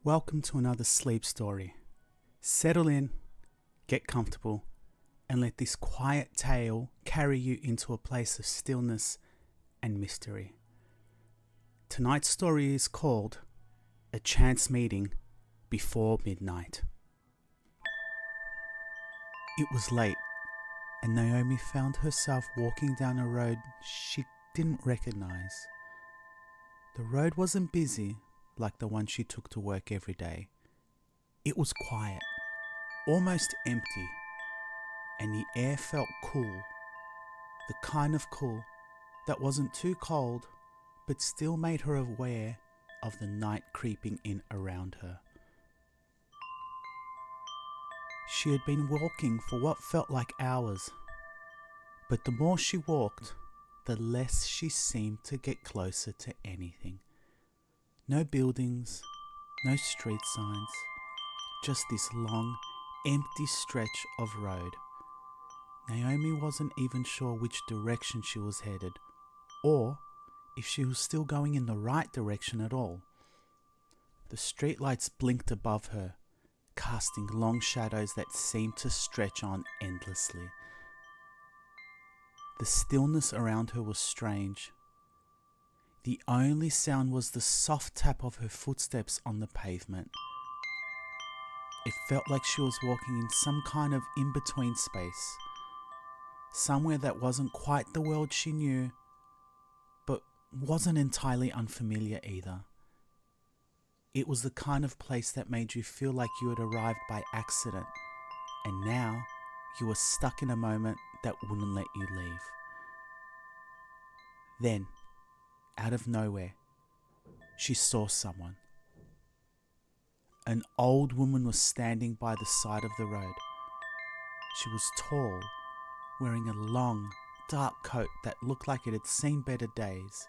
Welcome to another sleep story. Settle in, get comfortable, and let this quiet tale carry you into a place of stillness and mystery. Tonight's story is called A Chance Meeting Before Midnight. It was late, and Naomi found herself walking down a road she didn't recognize. The road wasn't busy like the one she took to work every day. It was quiet, almost empty, and the air felt cool. The kind of cool that wasn't too cold, but still made her aware of the night creeping in around her. She had been walking for what felt like hours, but the more she walked, the less she seemed to get closer to anything. No buildings, no street signs, just this long, empty stretch of road. Naomi wasn't even sure which direction she was headed, or if she was still going in the right direction at all. The streetlights blinked above her, casting long shadows that seemed to stretch on endlessly. The stillness around her was strange. The only sound was the soft tap of her footsteps on the pavement. It felt like she was walking in some kind of in-between space, somewhere that wasn't quite the world she knew, but wasn't entirely unfamiliar either. It was the kind of place that made you feel like you had arrived by accident, and now you were stuck in a moment that wouldn't let you leave. Then, out of nowhere, she saw someone. An old woman was standing by the side of the road. She was tall, wearing a long, dark coat that looked like it had seen better days,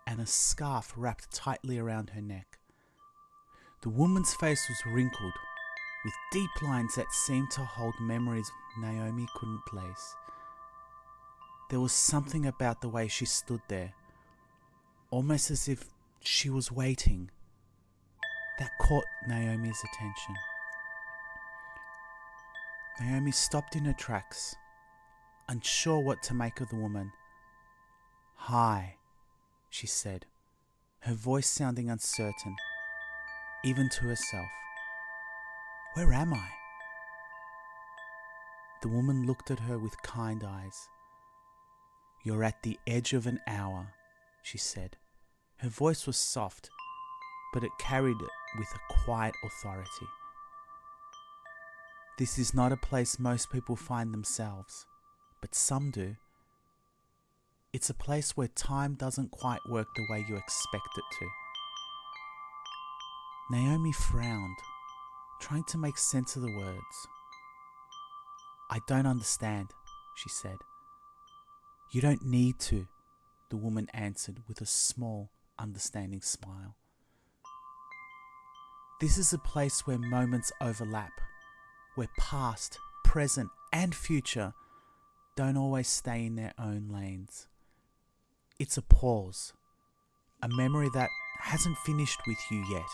and a scarf wrapped tightly around her neck. The woman's face was wrinkled, with deep lines that seemed to hold memories Naomi couldn't place. There was something about the way she stood there, almost as if she was waiting, that caught Naomi's attention. Naomi stopped in her tracks, unsure what to make of the woman. "Hi," she said, her voice sounding uncertain, even to herself. "Where am I?" The woman looked at her with kind eyes. "You're at the edge of an hour," she said. Her voice was soft, but it carried it with a quiet authority. "This is not a place most people find themselves, but some do. It's a place where time doesn't quite work the way you expect it to." Naomi frowned, trying to make sense of the words. "I don't understand," she said. "You don't need to," the woman answered with a small, understanding smile. "This is a place where moments overlap, where past, present, and future don't always stay in their own lanes. It's a pause, a memory that hasn't finished with you yet."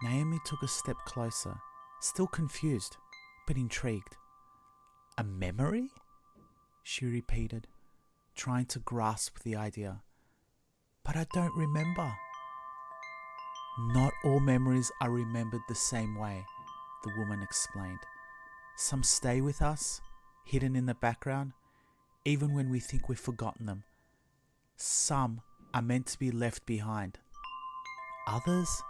Naomi took a step closer, still confused, but intrigued. "A memory?" she repeated, trying to grasp the idea. "But I don't remember." "Not all memories are remembered the same way," the woman explained. "Some stay with us, hidden in the background, even when we think we've forgotten them. Some are meant to be left behind. Others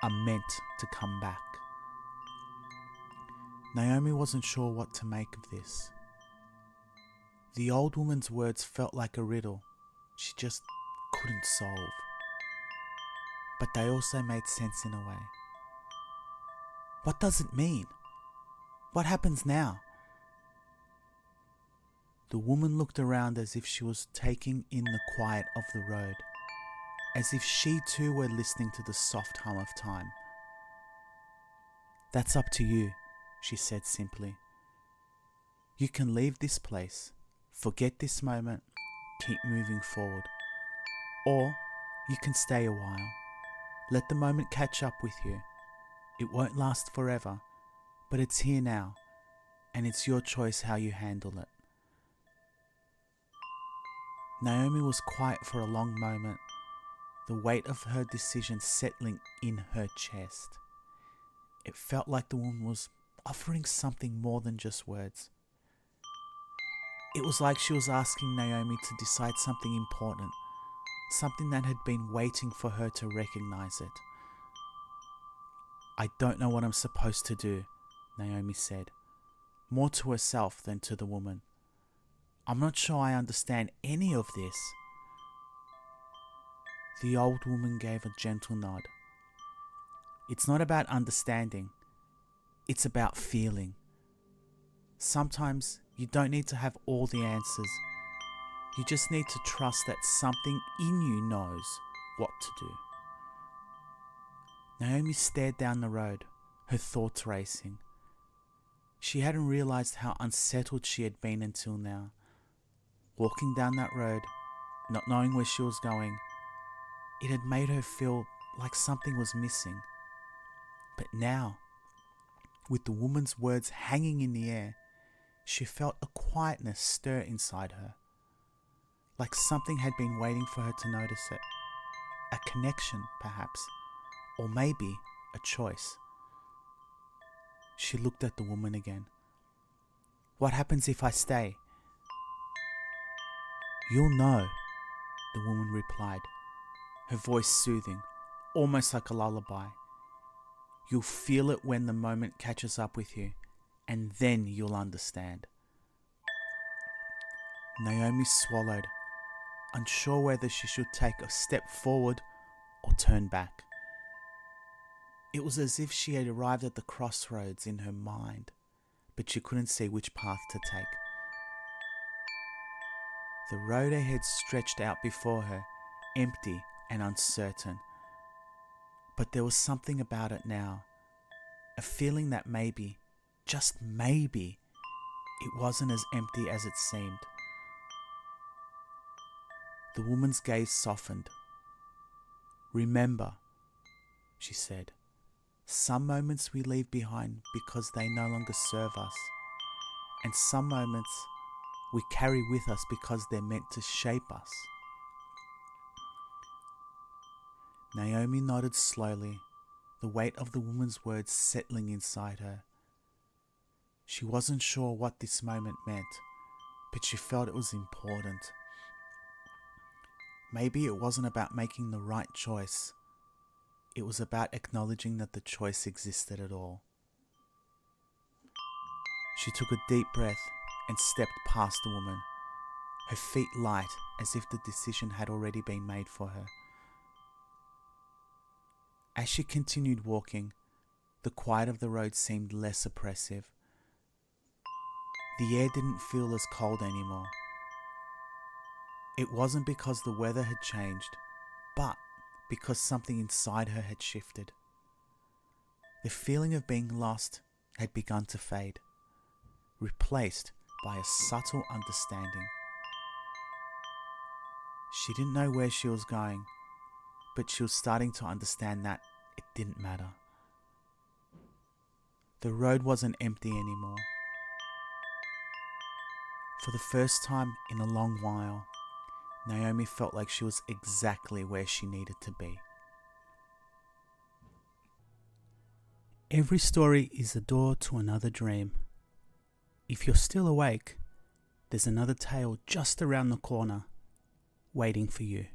are meant to come back." Naomi wasn't sure what to make of this. The old woman's words felt like a riddle she just couldn't solve. But they also made sense in a way. What does it mean? What happens now? The woman looked around as if she was taking in the quiet of the road, as if she too were listening to the soft hum of time. "That's up to you," she said simply. "You can leave this place, forget this moment, keep moving forward. Or you can stay a while, Let the moment catch up with you. It won't last forever, but it's here now, and it's your choice how you handle it. Naomi was quiet for a long moment, the weight of her decision settling in her chest. It felt like the woman was offering something more than just words. It was like she was asking Naomi to decide something important, something that had been waiting for her to recognize it. "I don't know what I'm supposed to do," Naomi said, more to herself than to the woman. "I'm not sure I understand any of this." The old woman gave a gentle nod. "It's not about understanding. It's about feeling. Sometimes you don't need to have all the answers. You just need to trust that something in you knows what to do." Naomi stared down the road, her thoughts racing. She hadn't realized how unsettled she had been until now. Walking down that road, not knowing where she was going, it had made her feel like something was missing. But now, with the woman's words hanging in the air, she felt a quietness stir inside her, like something had been waiting for her to notice it. A connection, perhaps, or maybe a choice. She looked at the woman again. "What happens if I stay?" "You'll know," the woman replied, her voice soothing, almost like a lullaby. "You'll feel it when the moment catches up with you, and then you'll understand." Naomi swallowed, unsure whether she should take a step forward or turn back. It was as if she had arrived at the crossroads in her mind, but she couldn't see which path to take. The road ahead stretched out before her, empty and uncertain. But there was something about it now, a feeling that maybe, just maybe, it wasn't as empty as it seemed. The woman's gaze softened. "Remember," she said, "some moments we leave behind because they no longer serve us, and some moments we carry with us because they're meant to shape us." Naomi nodded slowly, the weight of the woman's words settling inside her. She wasn't sure what this moment meant, but she felt it was important. Maybe it wasn't about making the right choice. It was about acknowledging that the choice existed at all. She took a deep breath and stepped past the woman, her feet light as if the decision had already been made for her. As she continued walking, the quiet of the road seemed less oppressive. The air didn't feel as cold anymore. It wasn't because the weather had changed, but because something inside her had shifted. The feeling of being lost had begun to fade, replaced by a subtle understanding. She didn't know where she was going, but she was starting to understand that it didn't matter. The road wasn't empty anymore. For the first time in a long while, Naomi felt like she was exactly where she needed to be. Every story is a door to another dream. If you're still awake, there's another tale just around the corner, waiting for you.